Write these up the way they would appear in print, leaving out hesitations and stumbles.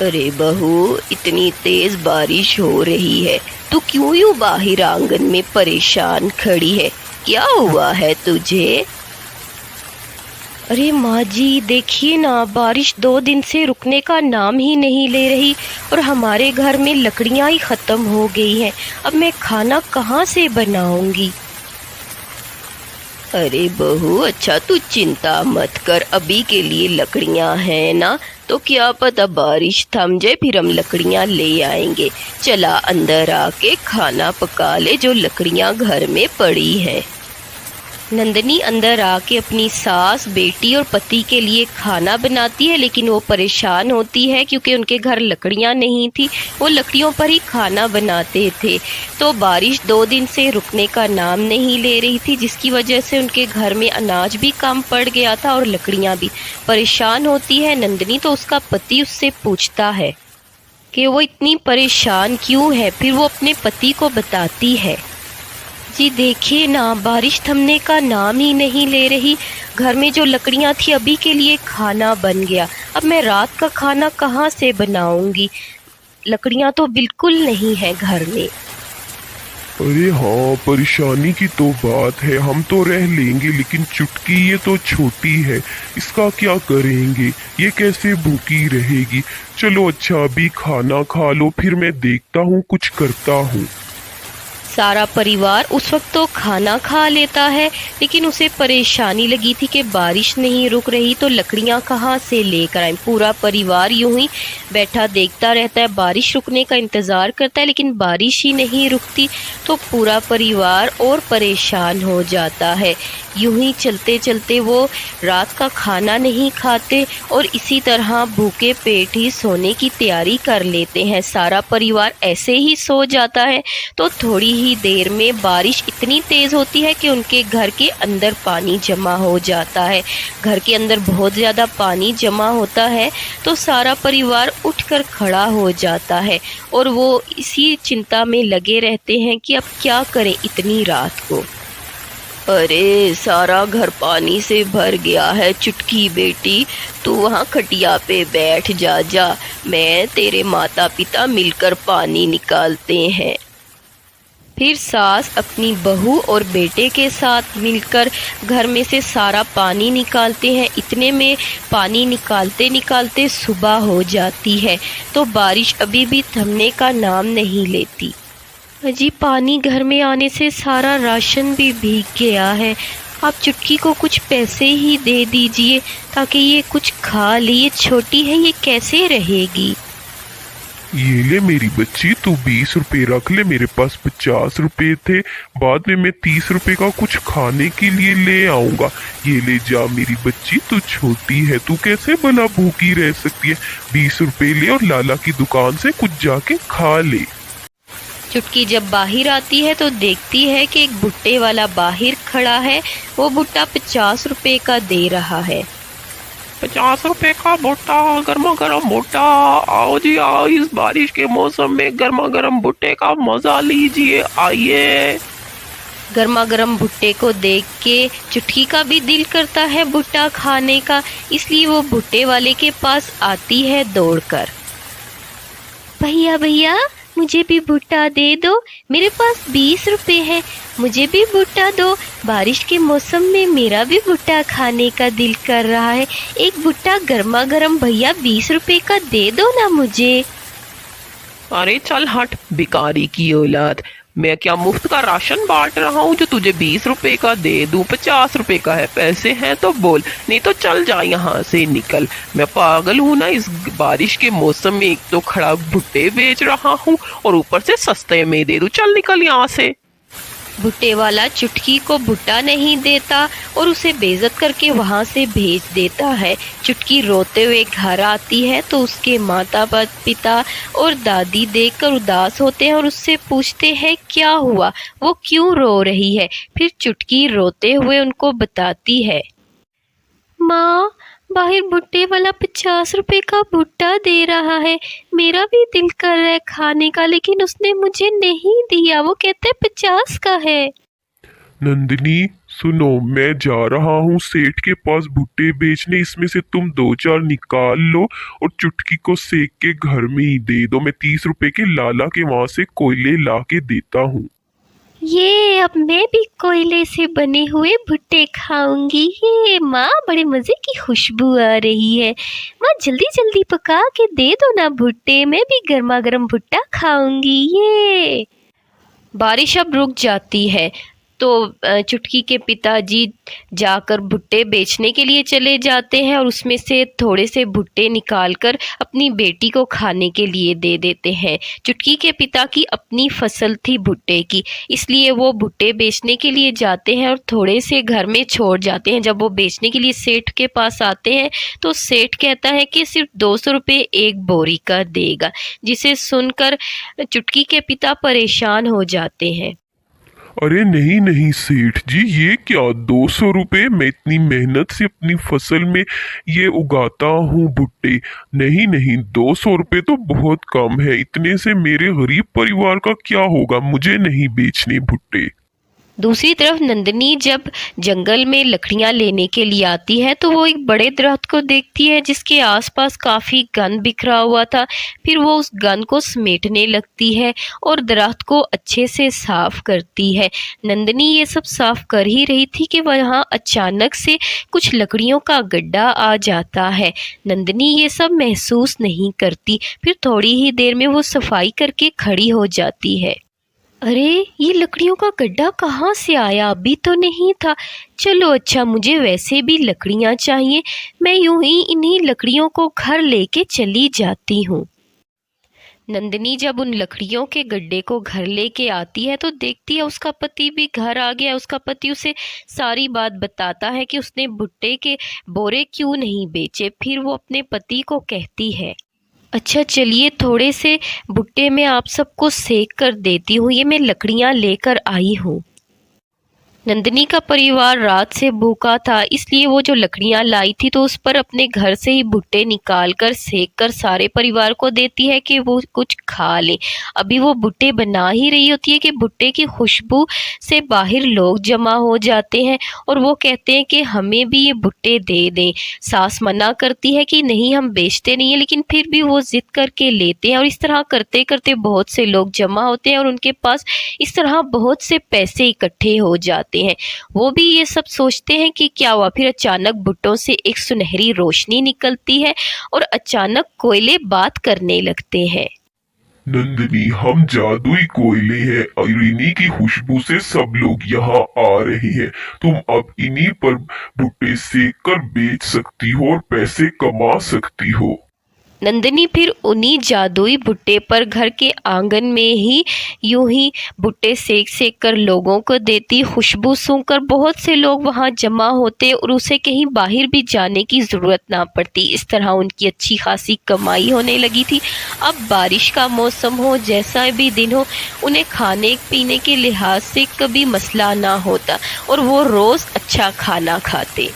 अरे बहू, इतनी तेज बारिश हो रही है, तू क्यों यूं बाहर आंगन में परेशान खड़ी है? क्या हुआ है तुझे? अरे माँ जी, देखिए ना, बारिश 2 दिन से रुकने का नाम ही नहीं ले रही और हमारे घर में लकड़ियाँ ही ख़त्म हो गई हैं। अब मैं खाना कहाँ से बनाऊंगी? अरे बहू, अच्छा तू चिंता मत कर, अभी के लिए लकड़ियाँ हैं ना, तो क्या पता बारिश थम जाए फिर हम लकड़ियाँ ले आएंगे। चला अंदर आके खाना पका ले जो लकड़ियाँ घर में पड़ी हैं। नंदनी अंदर आके अपनी सास, बेटी और पति के लिए खाना बनाती है, लेकिन वो परेशान होती है क्योंकि उनके घर लकड़ियाँ नहीं थी। वो लकड़ियों पर ही खाना बनाते थे। तो बारिश 2 दिन से रुकने का नाम नहीं ले रही थी, जिसकी वजह से उनके घर में अनाज भी कम पड़ गया था और लकड़ियाँ भी। परेशान होती है नंदनी, तो उसका पति उससे पूछता है कि वो इतनी परेशान क्यों है। फिर वो अपने पति को बताती है, जी देखिए ना, बारिश थमने का नाम ही नहीं ले रही। घर में जो लकड़ियाँ थी अभी के लिए खाना बन गया। अब मैं रात का खाना कहाँ से बनाऊंगी? लकड़ियाँ तो बिल्कुल नहीं है घर में। अरे हाँ, परेशानी की तो बात है, हम तो रह लेंगे, लेकिन चुटकी ये तो छोटी है, इसका क्या करेंगे? ये कैसे भूखी रहेगी? चलो अच्छा, अभी खाना खा लो, फिर मैं देखता हूँ, कुछ करता हूँ। सारा परिवार उस वक्त तो खाना खा लेता है, लेकिन उसे परेशानी लगी थी कि बारिश नहीं रुक रही, तो लकड़ियाँ कहाँ से लेकर आए। पूरा परिवार यूं ही बैठा देखता रहता है, बारिश रुकने का इंतज़ार करता है, लेकिन बारिश ही नहीं रुकती। तो पूरा परिवार और परेशान हो जाता है। यूं ही चलते चलते वो रात का खाना नहीं खाते और इसी तरह भूखे पेट ही सोने की तैयारी कर लेते हैं। सारा परिवार ऐसे ही सो जाता है। तो थोड़ी ही देर में बारिश इतनी तेज़ होती है कि उनके घर के अंदर पानी जमा हो जाता है। घर के अंदर बहुत ज़्यादा पानी जमा होता है, तो सारा परिवार उठकर खड़ा हो जाता है और वो इसी चिंता में लगे रहते हैं कि अब क्या करें इतनी रात को। अरे सारा घर पानी से भर गया है। चुटकी बेटी, तू वहाँ खटिया पे बैठ जा, मैं तेरे माता पिता मिलकर पानी निकालते हैं। फिर सास अपनी बहू और बेटे के साथ मिलकर घर में से सारा पानी निकालते हैं। इतने में पानी निकालते निकालते सुबह हो जाती है, तो बारिश अभी भी थमने का नाम नहीं लेती। अजी, पानी घर में आने से सारा राशन भी भीग गया है। आप चुटकी को कुछ पैसे ही दे दीजिए ताकि ये कुछ खा ले। ये छोटी है, ये कैसे रहेगी? ये ले मेरी बच्ची, तू 20 रुपए रख ले, मेरे पास 50 रुपए थे, बाद में मैं 30 रुपए का कुछ खाने के लिए ले आऊंगा। ये ले जा मेरी बच्ची, तू छोटी है, तू कैसे भला भूखी रह सकती है? 20 रुपए ले और लाला की दुकान से कुछ जाके खा ले। चुटकी जब बाहर आती है तो देखती है कि एक भुट्टे वाला बाहर खड़ा है। वो भुट्टा 50 रुपए का दे रहा है। 50 रुपए का भुट्टा, गर्मा गर्म भुट्टा। आओ जी आओ, इस बारिश के मौसम में गर्मा गर्म भुट्टे का मजा लीजिए, आइए। गर्मा गर्म भुट्टे को देख के चुटकी का भी दिल करता है भुट्टा खाने का, इसलिए वो भुट्टे वाले के पास आती है दौड़कर। भैया भैया, मुझे भी भुट्टा दे दो, मेरे पास 20 रुपए है, मुझे भी भुट्टा दो। बारिश के मौसम में मेरा भी भुट्टा खाने का दिल कर रहा है। एक भुट्टा गर्मा गर्म भैया 20 रुपए का दे दो ना मुझे। अरे चल हट, भिखारी की औलाद, मैं क्या मुफ्त का राशन बांट रहा हूँ जो तुझे 20 रुपए का दे दूं? 50 रुपए का है, पैसे हैं तो बोल, नहीं तो चल जा यहाँ से, निकल। मैं पागल हूँ ना, इस बारिश के मौसम में एक तो खड़ा भुट्टे बेच रहा हूँ और ऊपर से सस्ते में दे दूं, चल निकल यहाँ से। भुट्टे वाला चुटकी को भुट्टा नहीं देता और उसे बेइज्जत करके वहाँ से भेज देता है। चुटकी रोते हुए घर आती है तो उसके माता पिता और दादी देखकर उदास होते हैं और उससे पूछते हैं क्या हुआ, वो क्यों रो रही है। फिर चुटकी रोते हुए उनको बताती है, माँ, बाहर भुट्टे वाला 50 रुपए का भुट्टा दे रहा है, मेरा भी दिल कर रहा है खाने का, लेकिन उसने मुझे नहीं दिया, वो कहते 50 का है। नंदिनी सुनो, मैं जा रहा हूँ सेठ के पास भुट्टे बेचने। इसमें से तुम 2-4 निकाल लो और चुटकी को सेक के घर में ही दे दो। मैं 30 रुपए के लाला के वहां से कोयले ला के देता हूँ। ये अब मैं भी कोयले से बने हुए भुट्टे खाऊंगी। ये माँ, बड़े मजे की खुशबू आ रही है। माँ जल्दी जल्दी पका के दे दो ना भुट्टे, मैं भी गर्मा गर्म भुट्टा खाऊंगी। ये बारिश अब रुक जाती है तो चुटकी के पिताजी जाकर भुट्टे बेचने के लिए चले जाते हैं और उसमें से थोड़े से भुट्टे निकालकर अपनी बेटी को खाने के लिए दे देते हैं। चुटकी के पिता की अपनी फसल थी भुट्टे की, इसलिए वो भुट्टे बेचने के लिए जाते हैं और थोड़े से घर में छोड़ जाते हैं। जब वो बेचने के लिए सेठ के पास आते हैं तो सेठ कहता है कि सिर्फ 200 रुपये एक बोरी का देगा, जिसे सुनकर चुटकी के पिता परेशान हो जाते हैं। अरे नहीं नहीं सेठ जी, ये क्या 200 रुपये? मैं इतनी मेहनत से अपनी फसल में ये उगाता हूँ भुट्टे। नहीं नहीं, 200 रुपये तो बहुत कम है। इतने से मेरे गरीब परिवार का क्या होगा? मुझे नहीं बेचने भुट्टे। दूसरी तरफ नंदिनी जब जंगल में लकड़ियां लेने के लिए आती है तो वो एक बड़े दरख्त को देखती है जिसके आसपास काफ़ी गंद बिखरा हुआ था। फिर वो उस गंद को समेटने लगती है और दरख्त को अच्छे से साफ करती है। नंदिनी ये सब साफ कर ही रही थी कि वहाँ अचानक से कुछ लकड़ियों का गड्ढा आ जाता है। नंदिनी ये सब महसूस नहीं करती। फिर थोड़ी ही देर में वो सफाई करके खड़ी हो जाती है। अरे ये लकड़ियों का गड्ढा कहाँ से आया? अभी तो नहीं था। चलो अच्छा, मुझे वैसे भी लकड़ियाँ चाहिए, मैं यूं ही इन्हीं लकड़ियों को घर लेके चली जाती हूँ। नंदिनी जब उन लकड़ियों के गड्ढे को घर लेके आती है तो देखती है उसका पति भी घर आ गया। उसका पति उसे सारी बात बताता है कि उसने भुट्टे के बोरे क्यों नहीं बेचे। फिर वो अपने पति को कहती है, अच्छा चलिए, थोड़े से भुट्टे में आप सबको सेक कर देती हूँ, ये मैं लकड़ियाँ लेकर आई हूँ। नंदिनी का परिवार रात से भूखा था, इसलिए वो जो लकड़ियाँ लाई थी तो उस पर अपने घर से ही भुट्टे निकाल कर सेक कर सारे परिवार को देती है कि वो कुछ खा लें। अभी वो भुट्टे बना ही रही होती है कि भुट्टे की खुशबू से बाहर लोग जमा हो जाते हैं और वो कहते हैं कि हमें भी ये भुट्टे दे दें। सास मना करती है कि नहीं, हम बेचते नहीं हैं, लेकिन फिर भी वो जिद करके लेते हैं और इस तरह करते करते बहुत से लोग जमा होते हैं और उनके पास इस तरह बहुत से पैसे इकट्ठे हो जाते हैं। वो भी ये सब सोचते हैं कि क्या हुआ। फिर अचानक भुट्टों से एक सुनहरी रोशनी निकलती है और अचानक कोयले बात करने लगते हैं। नंदिनी, हम जादुई कोयले हैं और इन्हीं की खुशबू से सब लोग यहाँ आ रहे हैं। तुम अब इन्हीं पर भुट्टे सेक कर बेच सकती हो और पैसे कमा सकती हो। नंदिनी फिर उन्हीं जादुई भुट्टे पर घर के आंगन में ही यूं ही भुट्टे सेक सेक कर लोगों को देती। खुशबू सूंघकर बहुत से लोग वहां जमा होते और उसे कहीं बाहर भी जाने की ज़रूरत ना पड़ती। इस तरह उनकी अच्छी खासी कमाई होने लगी थी। अब बारिश का मौसम हो, जैसा भी दिन हो, उन्हें खाने पीने के लिहाज से कभी मसला ना होता और वो रोज़ अच्छा खाना खाते।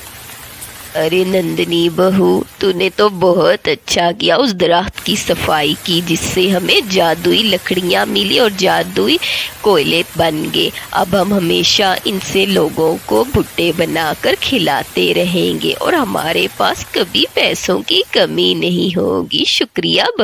अरे नंदिनी बहू, तूने तो बहुत अच्छा किया, उस दरख्त की सफाई की जिससे हमें जादुई लकड़ियाँ मिली और जादुई कोयले बन गए। अब हम हमेशा इनसे लोगों को भुट्टे बनाकर खिलाते रहेंगे और हमारे पास कभी पैसों की कमी नहीं होगी। शुक्रिया बहू।